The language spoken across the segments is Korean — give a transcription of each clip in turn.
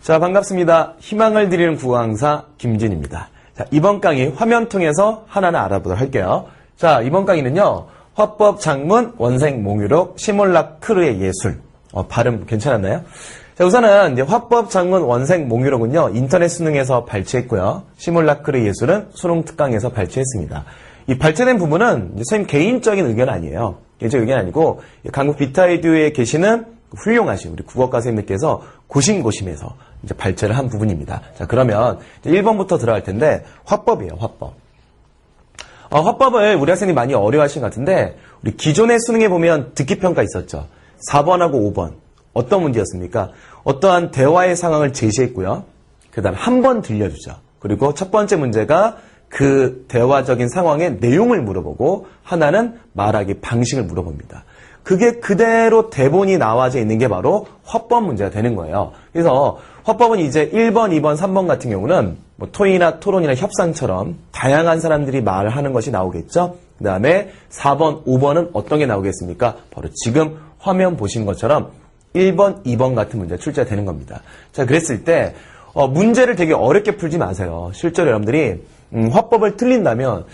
자, 반갑습니다. 희망을 드리는 국어강사 김진입니다. 자, 이번 강의 화면 통해서 하나하나 알아보도록 할게요. 자, 이번 강의는요, 화법, 작문, 원색, 몽유록, 시몰라크르의 예술. 발음 괜찮았나요? 자, 우선은 이제 화법, 작문, 원색, 몽유록은요, 인터넷 수능에서 발췌했고요. 시몰라크르의 예술은 수능 특강에서 발췌했습니다. 이 발췌된 부분은 선생님 개인적인 의견 아니에요. 개인적인 의견 아니고, 강북 비타이듀에 계시는 훌륭하신 우리 국어과 선생님께서 고심고심해서 이제 발췌를 한 부분입니다. 자, 그러면 이제 1번부터 들어갈 텐데, 화법이에요, 화법. 화법을 우리 학생들이 많이 어려워하시는 것 같은데, 우리 기존의 수능에 보면 듣기평가 있었죠. 4번하고 5번. 어떤 문제였습니까? 어떠한 대화의 상황을 제시했고요. 그 다음에 한 번 들려주죠. 그리고 첫 번째 문제가 그 대화적인 상황의 내용을 물어보고, 하나는 말하기 방식을 물어봅니다. 그게 그대로 대본이 나와져 있는 게 바로 화법 문제가 되는 거예요. 그래서 화법은 이제 1번, 2번, 3번 같은 경우는 뭐 토의나 토론이나 협상처럼 다양한 사람들이 말을 하는 것이 나오겠죠. 그 다음에 4번, 5번은 어떤 게 나오겠습니까? 바로 지금 화면 보신 것처럼 1번, 2번 같은 문제가 출제가 되는 겁니다. 자, 그랬을 때 문제를 되게 어렵게 풀지 마세요. 실제로 여러분들이 화법을 틀린다면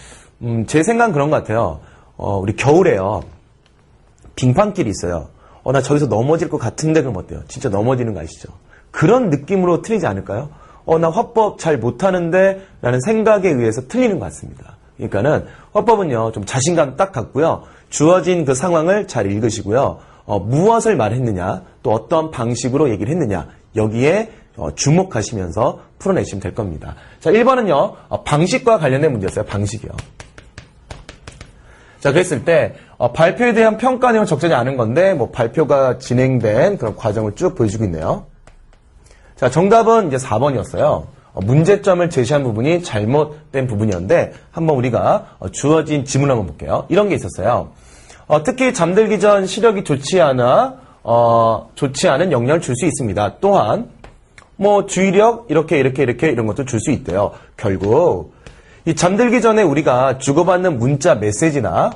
제 생각은 그런 것 같아요. 우리 겨울에요. 빙판길이 있어요. 나 저기서 넘어질 것 같은데 그럼 어때요? 진짜 넘어지는 거 아시죠? 그런 느낌으로 틀리지 않을까요? 나 화법 잘 못하는데 라는 생각에 의해서 틀리는 것 같습니다. 그러니까는 화법은요, 좀 자신감 딱 갖고요. 주어진 그 상황을 잘 읽으시고요. 무엇을 말했느냐, 또 어떤 방식으로 얘기를 했느냐, 여기에 주목하시면서 풀어내시면 될 겁니다. 자, 1번은요, 방식과 관련된 문제였어요. 방식이요. 자, 그랬을 때 발표에 대한 평가 내용 적절히 아는 건데 뭐 발표가 진행된 그런 과정을 쭉 보여주고 있네요. 자, 정답은 이제 4번이었어요. 문제점을 제시한 부분이 잘못된 부분이었는데 한번 우리가 주어진 지문을 한번 볼게요. 이런 게 있었어요. 특히 잠들기 전 시력이 좋지 않은 영향을 줄 수 있습니다. 또한 뭐 주의력 이렇게 이런 것도 줄 수 있대요. 결국 이 잠들기 전에 우리가 주고받는 문자 메시지나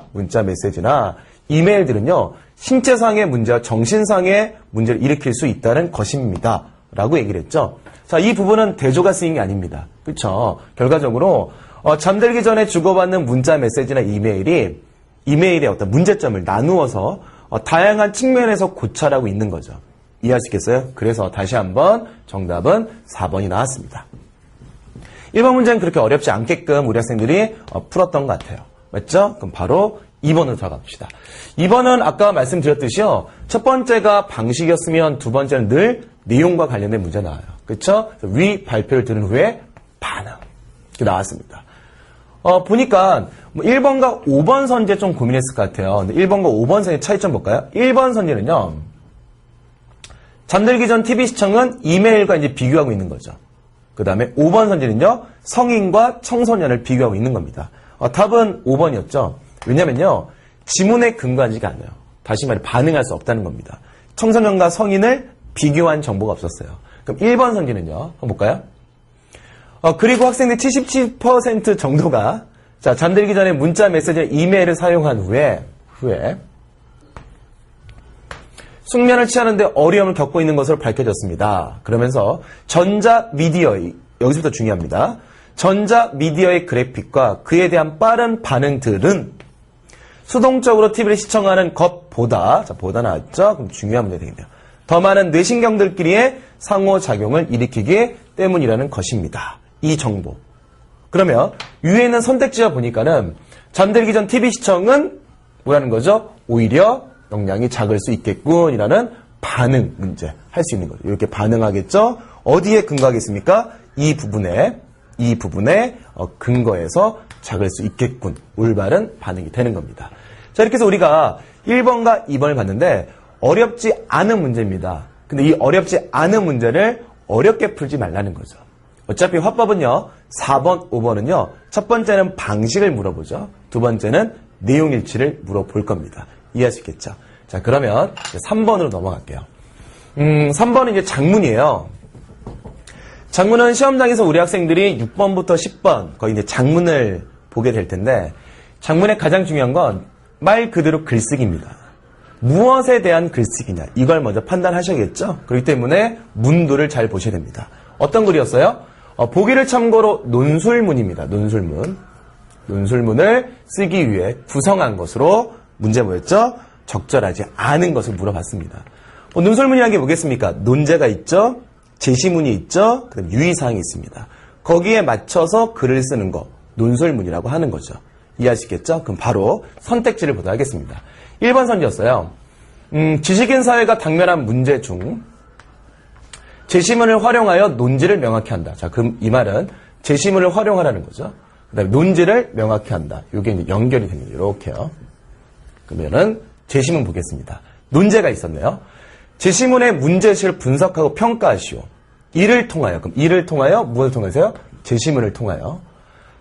이메일들은요, 신체상의 문제와 정신상의 문제를 일으킬 수 있다는 것입니다. 라고 얘기를 했죠. 자, 이 부분은 대조가 쓰인 게 아닙니다. 그쵸? 결과적으로, 잠들기 전에 주고받는 문자 메시지나 이메일의 어떤 문제점을 나누어서 다양한 측면에서 고찰하고 있는 거죠. 이해할 수 있겠어요? 그래서 다시 한번 정답은 4번이 나왔습니다. 1번 문제는 그렇게 어렵지 않게끔 우리 학생들이 풀었던 것 같아요. 맞죠? 그럼 바로 2번으로 들어가 봅시다. 2번은 아까 말씀드렸듯이요. 첫 번째가 방식이었으면 두 번째는 늘 내용과 관련된 문제 나와요. 그렇죠? 위 발표를 들은 후에 반응. 이렇게 나왔습니다. 보니까 1번과 5번 선지에 좀 고민했을 것 같아요. 근데 1번과 5번 선지 차이점 볼까요? 1번 선지는요. 잠들기 전 TV 시청은 이메일과 이제 비교하고 있는 거죠. 그 다음에 5번 선지는요, 성인과 청소년을 비교하고 있는 겁니다. 답은 5번이었죠. 왜냐면요, 지문에 근거하지가 않아요. 다시 말해 반응할 수 없다는 겁니다. 청소년과 성인을 비교한 정보가 없었어요. 그럼 1번 선지는요, 한번 볼까요? 그리고 학생들 77% 정도가, 자, 잠들기 전에 문자 메시지나 이메일을 사용한 후에, 숙면을 취하는데 어려움을 겪고 있는 것으로 밝혀졌습니다. 그러면서 전자미디어의, 여기서부터 중요합니다. 전자미디어의 그래픽과 그에 대한 빠른 반응들은 수동적으로 TV를 시청하는 것보다, 자, 보다 나왔죠? 그럼 중요한 문제가 되겠네요. 더 많은 뇌신경들끼리의 상호작용을 일으키기 때문이라는 것입니다. 이 정보. 그러면 위에 있는 선택지와 보니까는 잠들기 전 TV 시청은 뭐라는 거죠? 오히려 영향이 작을 수 있겠군이라는 반응 문제 할 수 있는 거죠. 이렇게 반응하겠죠? 어디에 근거하겠습니까? 이 부분에 근거해서 작을 수 있겠군. 올바른 반응이 되는 겁니다. 자, 이렇게 해서 우리가 1번과 2번을 봤는데 어렵지 않은 문제입니다. 근데 이 어렵지 않은 문제를 어렵게 풀지 말라는 거죠. 어차피 화법은요, 4번, 5번은요, 첫 번째는 방식을 물어보죠. 두 번째는 내용 일치를 물어볼 겁니다. 이해할 수 있겠죠? 자, 그러면 3번으로 넘어갈게요. 3번은 이제 장문이에요. 장문은 시험장에서 우리 학생들이 6번부터 10번 거의 이제 장문을 보게 될 텐데, 장문의 가장 중요한 건 말 그대로 글쓰기입니다. 무엇에 대한 글쓰기냐 이걸 먼저 판단하셔야겠죠. 그렇기 때문에 문도를 잘 보셔야 됩니다. 어떤 글이었어요? 보기를 참고로 논술문입니다. 논술문. 논술문을 쓰기 위해 구성한 것으로 문제 뭐였죠? 적절하지 않은 것을 물어봤습니다. 논술문이라는 게 뭐겠습니까? 논제가 있죠. 제시문이 있죠. 그다음 유의사항이 있습니다. 거기에 맞춰서 글을 쓰는 거 논술문이라고 하는 거죠. 이해하시겠죠? 그럼 바로 선택지를 보도록 하겠습니다. 1번 선지였어요. 지식인 사회가 당면한 문제 중 제시문을 활용하여 논지를 명확히 한다. 자, 그럼 이 말은 제시문을 활용하라는 거죠. 그 다음에 논지를 명확히 한다. 이게 이제 연결이 됩니다. 이렇게요. 그러면은 제시문 보겠습니다. 논제가 있었네요. 제시문의 문제식을 분석하고 평가하시오. 이를 통하여, 그럼 이를 통하여 무엇을 통해서요? 제시문을 통하여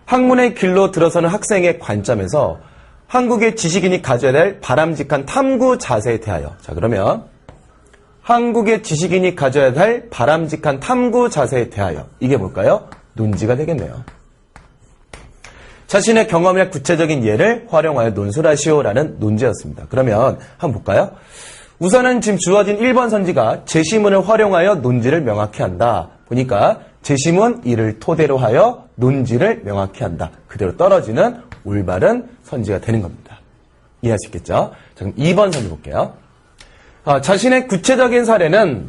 학문의 길로 들어서는 학생의 관점에서 한국의 지식인이 가져야 될 바람직한 탐구 자세에 대하여. 자, 그러면 한국의 지식인이 가져야 할 바람직한 탐구 자세에 대하여. 이게 뭘까요? 논지가 되겠네요. 자신의 경험이나 구체적인 예를 활용하여 논술하시오라는 논지였습니다. 그러면 한번 볼까요? 우선은 지금 주어진 1번 선지가 제시문을 활용하여 논지를 명확히 한다. 보니까 제시문 이를 토대로 하여 논지를 명확히 한다. 그대로 떨어지는 올바른 선지가 되는 겁니다. 이해하시겠죠? 자, 그럼 2번 선지 볼게요. 자신의 구체적인 사례는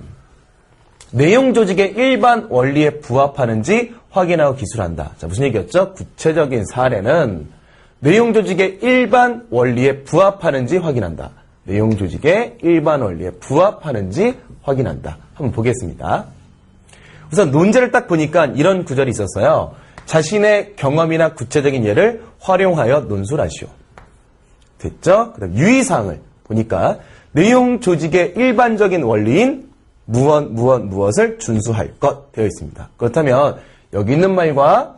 내용 조직의 일반 원리에 부합하는지 확인하고 기술한다. 자, 무슨 얘기였죠? 구체적인 사례는 내용 조직의 일반 원리에 부합하는지 확인한다. 내용 조직의 일반 원리에 부합하는지 확인한다. 한번 보겠습니다. 우선 논제를 딱 보니까 이런 구절이 있었어요. 자신의 경험이나 구체적인 예를 활용하여 논술하시오. 됐죠? 그 다음 유의사항을 보니까 내용 조직의 일반적인 원리인 무엇을 준수할 것 되어 있습니다. 그렇다면 여기 있는 말과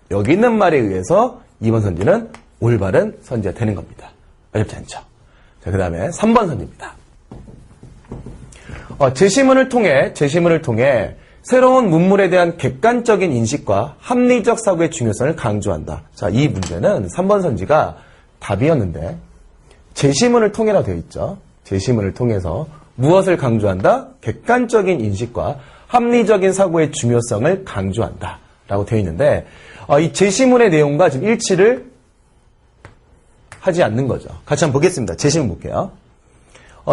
여기 있는 말에 의해서 2번 선지는 올바른 선지가 되는 겁니다. 어렵지 않죠? 자, 그 다음에 3번 선지입니다. 제시문을 통해 새로운 문물에 대한 객관적인 인식과 합리적 사고의 중요성을 강조한다. 자, 이 문제는 3번 선지가 답이었는데 제시문을 통해라고 되어 있죠. 제시문을 통해서 무엇을 강조한다? 객관적인 인식과 합리적인 사고의 중요성을 강조한다. 라고 되어 있는데 이 제시문의 내용과 지금 일치를 하지 않는 거죠. 같이 한번 보겠습니다. 제시문 볼게요.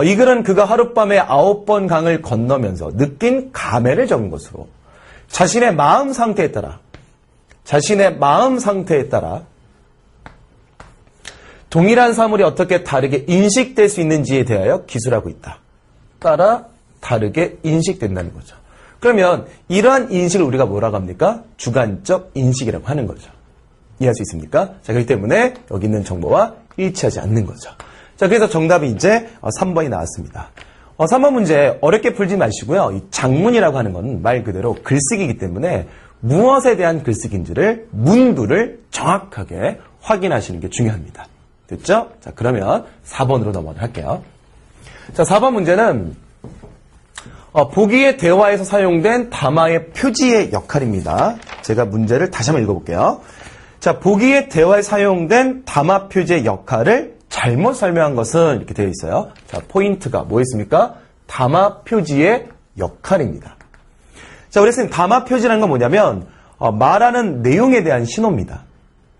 이 글은 그가 하룻밤에 9번 강을 건너면서 느낀 감회를 적은 것으로 자신의 마음 상태에 따라 동일한 사물이 어떻게 다르게 인식될 수 있는지에 대하여 기술하고 있다. 따라 다르게 인식된다는 거죠. 그러면 이러한 인식을 우리가 뭐라고 합니까? 주관적 인식이라고 하는 거죠. 이해할 수 있습니까? 자, 그렇기 때문에 여기 있는 정보와 일치하지 않는 거죠. 자, 그래서 정답이 이제 3번이 나왔습니다. 3번 문제 어렵게 풀지 마시고요. 이 장문이라고 하는 건 말 그대로 글쓰기이기 때문에 무엇에 대한 글쓰기인지를 문두를 정확하게 확인하시는 게 중요합니다. 됐죠? 자, 그러면 4번으로 넘어가도록 할게요. 자, 4번 문제는 보기의 대화에서 사용된 담화의 표지의 역할입니다. 제가 문제를 다시 한번 읽어볼게요. 자, 보기의 대화에 사용된 담화 표지의 역할을 잘못 설명한 것은 이렇게 되어 있어요. 자, 포인트가 뭐였습니까? 담화 표지의 역할입니다. 자, 우리 선생님 담화 표지라는 건 뭐냐면 말하는 내용에 대한 신호입니다.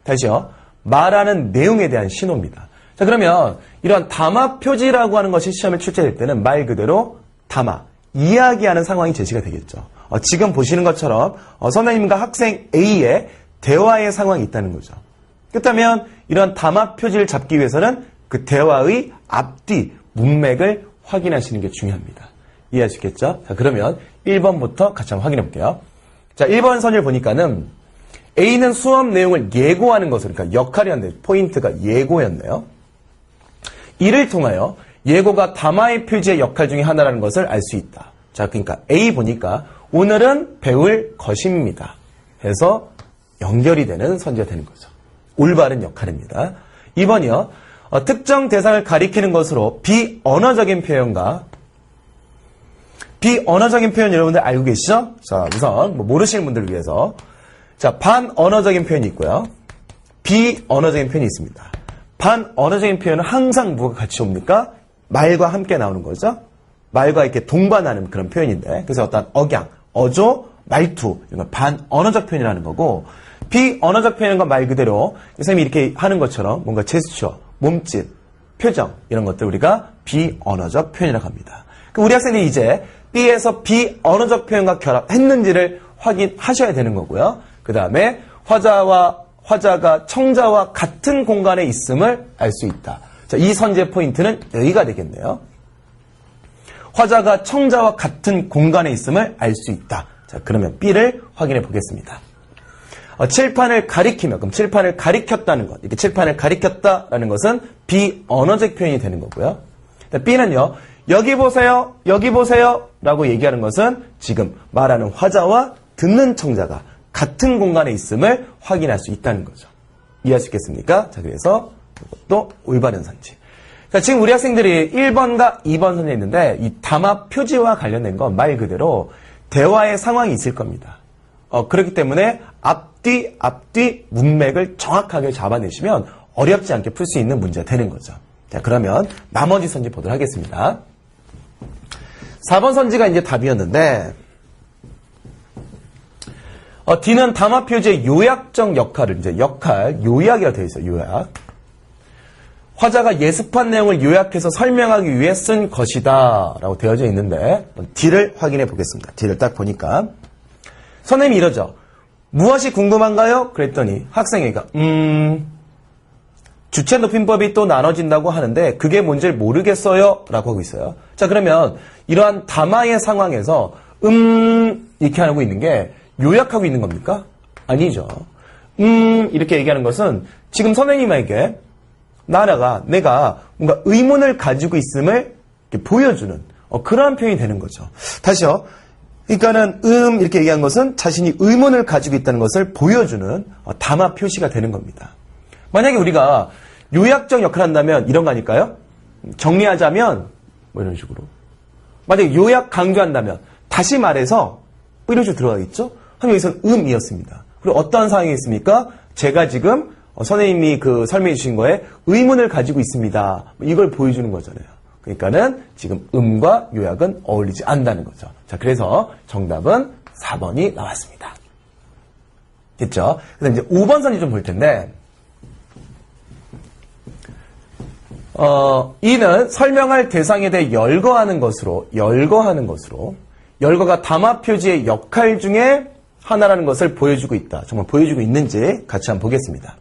다시요. 말하는 내용에 대한 신호입니다. 자, 그러면 이러한 담화 표지라고 하는 것이 시험에 출제될 때는 말 그대로 담화, 이야기하는 상황이 제시가 되겠죠. 지금 보시는 것처럼 선생님과 학생 A의 대화의 상황이 있다는 거죠. 그렇다면 이런 담화 표지를 잡기 위해서는 그 대화의 앞뒤 문맥을 확인하시는 게 중요합니다. 이해하시겠죠? 자, 그러면 1번부터 같이 한번 확인해 볼게요. 자, 1번 선을 보니까는 A는 수업 내용을 예고하는 것으로, 그러니까 역할이었네요. 포인트가 예고였네요. 이를 통하여 예고가 담화의 표지의 역할 중에 하나라는 것을 알 수 있다. 자, 그러니까 A 보니까 오늘은 배울 것입니다. 해서 연결이 되는 선지가 되는 거죠. 올바른 역할입니다. 2번이요. 특정 대상을 가리키는 것으로 비언어적인 표현과 비언어적인 표현 여러분들 알고 계시죠? 자, 우선 모르시는 분들을 위해서 자, 반언어적인 표현이 있고요. 비언어적인 표현이 있습니다. 반언어적인 표현은 항상 뭐가 같이 옵니까? 말과 함께 나오는 거죠. 말과 이렇게 동반하는 그런 표현인데, 그래서 어떤 억양, 어조, 말투, 이런 걸 반언어적 표현이라는 거고, 비언어적 표현인 건 말 그대로 선생님이 이렇게 하는 것처럼 뭔가 제스처, 몸짓, 표정 이런 것들 우리가 비언어적 표현이라고 합니다. 우리 학생들이 이제 B에서 비언어적 표현과 결합했는지를 확인하셔야 되는 거고요. 그 다음에 화자가 청자와 같은 공간에 있음을 알 수 있다. 자, 이 선제 포인트는 여기가 되겠네요. 화자가 청자와 같은 공간에 있음을 알 수 있다. 자, 그러면 B를 확인해 보겠습니다. 칠판을 가리키며, 그럼 칠판을 가리켰다는 것, 이렇게 칠판을 가리켰다라는 것은 비언어적 표현이 되는 거고요. B는요, 여기 보세요, 여기 보세요 라고 얘기하는 것은 지금 말하는 화자와 듣는 청자가 같은 공간에 있음을 확인할 수 있다는 거죠. 이해할 수 있겠습니까? 자, 그래서 이것도 올바른 선지. 자, 지금 우리 학생들이 1번과 2번 선지에 있는데 이 담화 표지와 관련된 건 말 그대로 대화의 상황이 있을 겁니다. 그렇기 때문에 앞뒤 문맥을 정확하게 잡아내시면 어렵지 않게 풀 수 있는 문제가 되는 거죠. 자, 그러면 나머지 선지 보도록 하겠습니다. 4번 선지가 이제 답이었는데, D는 담화 표지의 요약적 역할을, 이제 요약이라고 되어 있어요, 요약. 화자가 예습한 내용을 요약해서 설명하기 위해 쓴 것이다 라고 되어져 있는데 D를 확인해 보겠습니다. D를 딱 보니까 선생님이 이러죠. 무엇이 궁금한가요? 그랬더니 학생이가 주체 높임법이 또 나눠진다고 하는데 그게 뭔지 모르겠어요 라고 하고 있어요. 자, 그러면 이러한 담화의 상황에서 이렇게 하고 있는 게 요약하고 있는 겁니까? 아니죠. 이렇게 얘기하는 것은 지금 선생님에게 내가 뭔가 의문을 가지고 있음을 이렇게 보여주는 그러한 표현이 되는 거죠. 다시요. 그러니까는 이렇게 얘기한 것은 자신이 의문을 가지고 있다는 것을 보여주는 담화 표시가 되는 겁니다. 만약에 우리가 요약적 역할을 한다면 이런 거 아닐까요? 정리하자면 뭐 이런 식으로. 만약에 요약 강조한다면 다시 말해서 뭐 이런 식으로 들어가겠죠? 그럼 여기서는 이었습니다. 그리고 어떠한 상황이 있습니까? 제가 지금 선생님이 그 설명해 주신 거에 의문을 가지고 있습니다. 이걸 보여주는 거잖아요. 그러니까는 지금 과 요약은 어울리지 않는다는 거죠. 자, 그래서 정답은 4번이 나왔습니다. 됐죠? 그래서 이제 5번 선지 좀 볼 텐데, 이는 설명할 대상에 대해 열거하는 것으로, 열거가 담화 표지의 역할 중에 하나라는 것을 보여주고 있다. 정말 보여주고 있는지 같이 한번 보겠습니다.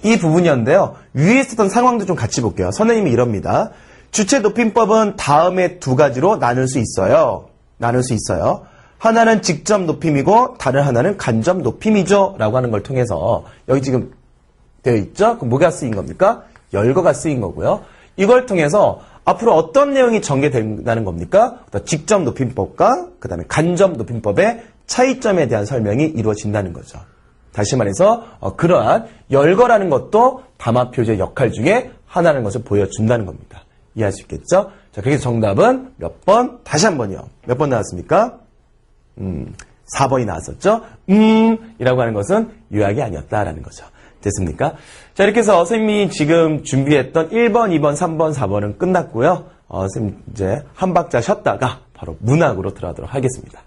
이 부분이었는데요. 위에 있었던 상황도 좀 같이 볼게요. 선생님이 이럽니다. 주체 높임법은 다음의 두 가지로 나눌 수 있어요. 하나는 직접 높임이고 다른 하나는 간접 높임이죠. 라고 하는 걸 통해서 여기 지금 되어 있죠? 그럼 뭐가 쓰인 겁니까? 열거가 쓰인 거고요. 이걸 통해서 앞으로 어떤 내용이 전개된다는 겁니까? 직접 높임법과 그 다음에 간접 높임법의 차이점에 대한 설명이 이루어진다는 거죠. 다시 말해서 그러한 열거라는 것도 담화 표지의 역할 중에 하나라는 것을 보여준다는 겁니다. 이해할 수 있겠죠? 자, 그래서 정답은 몇 번? 다시 한 번이요. 몇 번 나왔습니까? 4번이 나왔었죠? 이라고 하는 것은 요약이 아니었다라는 거죠. 됐습니까? 자, 이렇게 해서 선생님이 지금 준비했던 1번, 2번, 3번, 4번은 끝났고요. 선생님 이제 한 박자 쉬었다가 바로 문학으로 들어가도록 하겠습니다.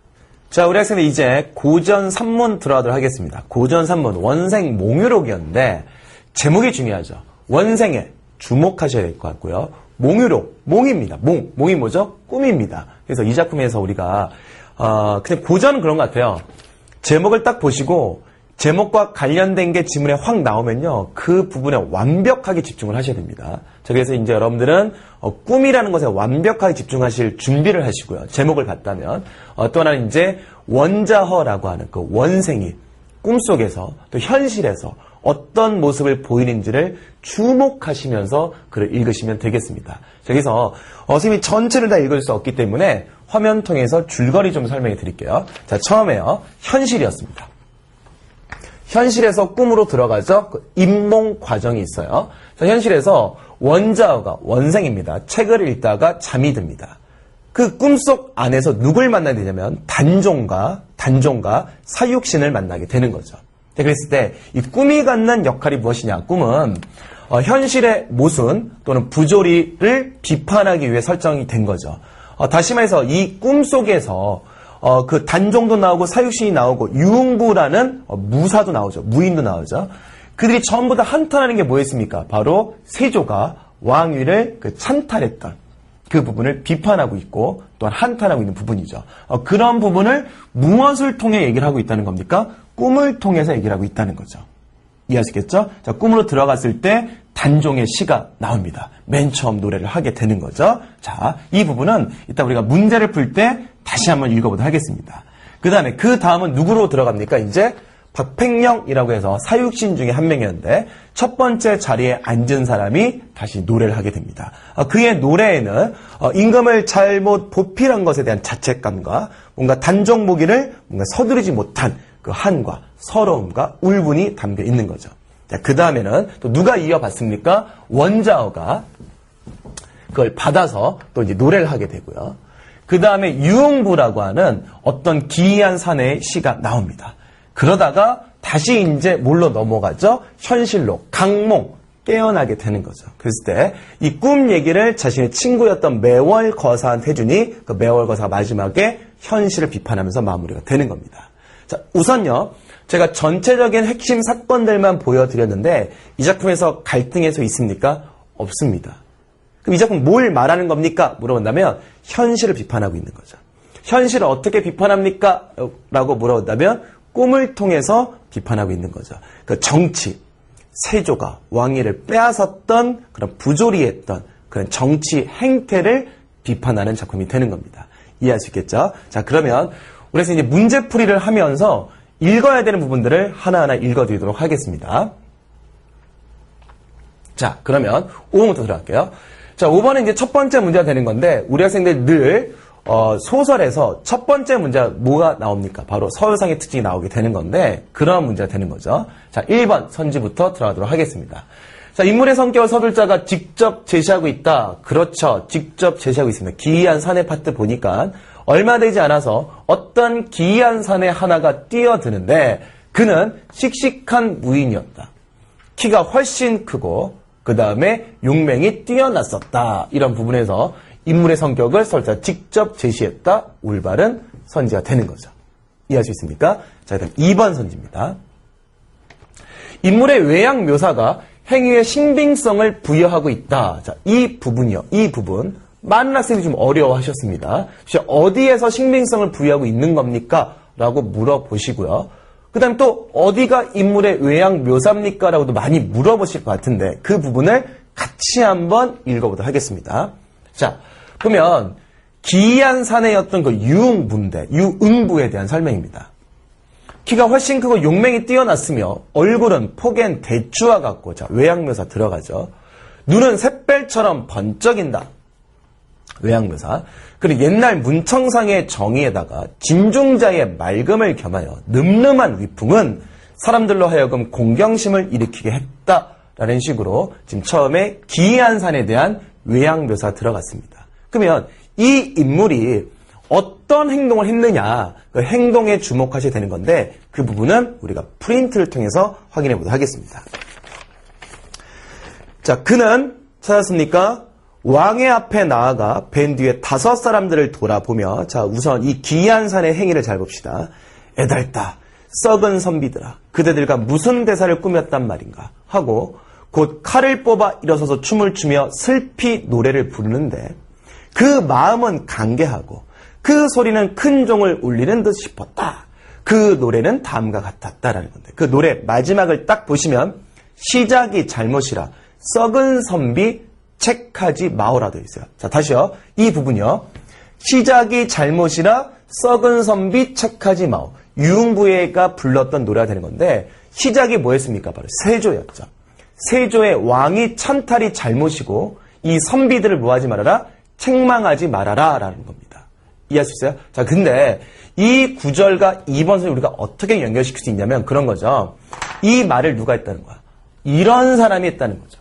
자, 우리 학생들 이제 고전 산문 들어가도록 하겠습니다. 고전 산문 원생 몽유록이었는데 제목이 중요하죠. 원생에 주목하셔야 될 것 같고요. 몽유록, 몽입니다. 몽이 뭐죠? 꿈입니다. 그래서 이 작품에서 우리가 그냥 고전은 그런 것 같아요. 제목을 딱 보시고 제목과 관련된 게 지문에 확 나오면요. 그 부분에 완벽하게 집중을 하셔야 됩니다. 자, 그래서 이제 여러분들은 꿈이라는 것에 완벽하게 집중하실 준비를 하시고요. 제목을 봤다면. 또 하나는 이제 원자허라고 하는 그 원생이 꿈속에서 또 현실에서 어떤 모습을 보이는지를 주목하시면서 글을 읽으시면 되겠습니다. 자, 그래서 선생님이 전체를 다 읽을 수 없기 때문에 화면 통해서 줄거리 좀 설명해 드릴게요. 자, 처음에요. 현실이었습니다. 현실에서 꿈으로 들어가죠. 그 입몽 과정이 있어요. 자, 현실에서 원자어가 원생입니다. 책을 읽다가 잠이 듭니다. 그 꿈속 안에서 누굴 만나게 되냐면 단종과 사육신을 만나게 되는 거죠. 자, 그랬을 때 이 꿈이 갖는 역할이 무엇이냐? 꿈은 현실의 모순 또는 부조리를 비판하기 위해 설정이 된 거죠. 다시 말해서 이 꿈 속에서 그 단종도 나오고 사육신이 나오고 유흥부라는 무사도 나오죠. 무인도 나오죠. 그들이 전부 다 한탄하는 게 뭐였습니까? 바로 세조가 왕위를 찬탈했던 그 부분을 비판하고 있고 또한 한탄하고 있는 부분이죠. 그런 부분을 무엇을 통해 얘기를 하고 있다는 겁니까? 꿈을 통해서 얘기를 하고 있다는 거죠. 이해하시겠죠? 자, 꿈으로 들어갔을 때 단종의 시가 나옵니다. 맨 처음 노래를 하게 되는 거죠. 자, 이 부분은 이따 우리가 문제를 풀 때 다시 한번 읽어보도록 하겠습니다. 그 다음은 누구로 들어갑니까? 이제 박팽령이라고 해서 사육신 중에 한 명이었는데 첫 번째 자리에 앉은 사람이 다시 노래를 하게 됩니다. 그의 노래에는 임금을 잘못 보필한 것에 대한 자책감과 뭔가 단종보기를 뭔가 서두르지 못한 그 한과 서러움과 울분이 담겨 있는 거죠. 자, 그 다음에는 또 누가 이어받습니까? 원자어가 그걸 받아서 또 이제 노래를 하게 되고요. 그 다음에 유흥부라고 하는 어떤 기이한 사내의 시가 나옵니다. 그러다가 다시 이제 뭘로 넘어가죠? 현실로 강몽 깨어나게 되는 거죠. 그랬을 때 이 꿈 얘기를 자신의 친구였던 매월거사한테 해주니 그 매월거사가 마지막에 현실을 비판하면서 마무리가 되는 겁니다. 자, 우선요. 제가 전체적인 핵심 사건들만 보여드렸는데 이 작품에서 갈등의 요소 있습니까? 없습니다. 그럼 이 작품 뭘 말하는 겁니까? 물어본다면 현실을 비판하고 있는 거죠. 현실을 어떻게 비판합니까? 라고 물어본다면 꿈을 통해서 비판하고 있는 거죠. 그 정치, 세조가 왕위를 빼앗았던 그런 부조리했던 그런 정치 행태를 비판하는 작품이 되는 겁니다. 이해할 수 있겠죠? 자, 그러면 그래서 이제 문제풀이를 하면서 읽어야 되는 부분들을 하나하나 읽어드리도록 하겠습니다. 자, 그러면 5번부터 들어갈게요. 자, 5번은 이제 첫 번째 문제가 되는 건데 우리 학생들 늘 소설에서 첫 번째 문제가 뭐가 나옵니까? 바로 서울상의 특징이 나오게 되는 건데 그런 문제가 되는 거죠. 자, 1번 선지부터 들어가도록 하겠습니다. 자, 인물의 성격을 서술자가 직접 제시하고 있다. 그렇죠. 직접 제시하고 있습니다. 기이한 사내 파트 보니까 얼마 되지 않아서 어떤 기이한 사내 하나가 뛰어드는데 그는 씩씩한 무인이었다. 키가 훨씬 크고 그 다음에 용맹이 뛰어났었다. 이런 부분에서 인물의 성격을 서술자가 직접 제시했다. 올바른 선지가 되는 거죠. 이해할 수 있습니까? 자, 일단 2번 선지입니다. 인물의 외양 묘사가 행위의 신빙성을 부여하고 있다. 자, 이 부분이요. 이 부분. 많은 학생들이 좀 어려워하셨습니다. 어디에서 신빙성을 부여하고 있는 겁니까? 라고 물어보시고요. 그 다음에 또 어디가 인물의 외양 묘사입니까? 라고도 많이 물어보실 것 같은데 그 부분을 같이 한번 읽어보도록 하겠습니다. 자, 그러면 기이한 사내였던 그 유응부에 대한 설명입니다. 키가 훨씬 크고 용맹이 뛰어났으며 얼굴은 폭엔 대추와 같고 자, 외양 묘사 들어가죠. 눈은 샛별처럼 번쩍인다. 외양묘사. 그리고 옛날 문청상의 정의에다가 진중자의 맑음을 겸하여 늠름한 위풍은 사람들로 하여금 공경심을 일으키게 했다라는 식으로 지금 처음에 기이한 산에 대한 외양묘사 들어갔습니다. 그러면 이 인물이 어떤 행동을 했느냐 그 행동에 주목하셔야 되는 건데 그 부분은 우리가 프린트를 통해서 확인해 보도록 하겠습니다. 자, 그는 찾았습니까? 왕의 앞에 나아가 벤 뒤에 5 사람들을 돌아보며 자 우선 이 기이한 산의 행위를 잘 봅시다. 애달다 썩은 선비들아 그대들과 무슨 대사를 꾸몄단 말인가 하고 곧 칼을 뽑아 일어서서 춤을 추며 슬피 노래를 부르는데 그 마음은 간계하고 그 소리는 큰 종을 울리는 듯 싶었다. 그 노래는 다음과 같았다라는 건데 그 노래 마지막을 딱 보시면 시작이 잘못이라 썩은 선비 책하지 마오라 되어 있어요. 자, 다시요. 이 부분이요. 시작이 잘못이라 썩은 선비 책하지 마오. 유흥부회가 불렀던 노래가 되는 건데 시작이 뭐였습니까? 바로 세조였죠. 세조의 왕이 찬탈이 잘못이고 이 선비들을 뭐하지 말아라? 책망하지 말아라 라는 겁니다. 이해할 수 있어요? 자, 근데 이 구절과 2번 을 우리가 어떻게 연결시킬 수 있냐면 그런 거죠. 이 말을 누가 했다는 거야? 이런 사람이 했다는 거죠.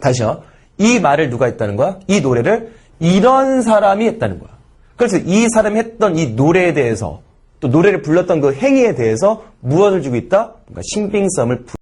다시요. 이 말을 누가 했다는 거야? 이 노래를 이런 사람이 했다는 거야. 그래서 이 사람이 했던 이 노래에 대해서 또 노래를 불렀던 그 행위에 대해서 무엇을 주고 있다? 뭔가 신빙성을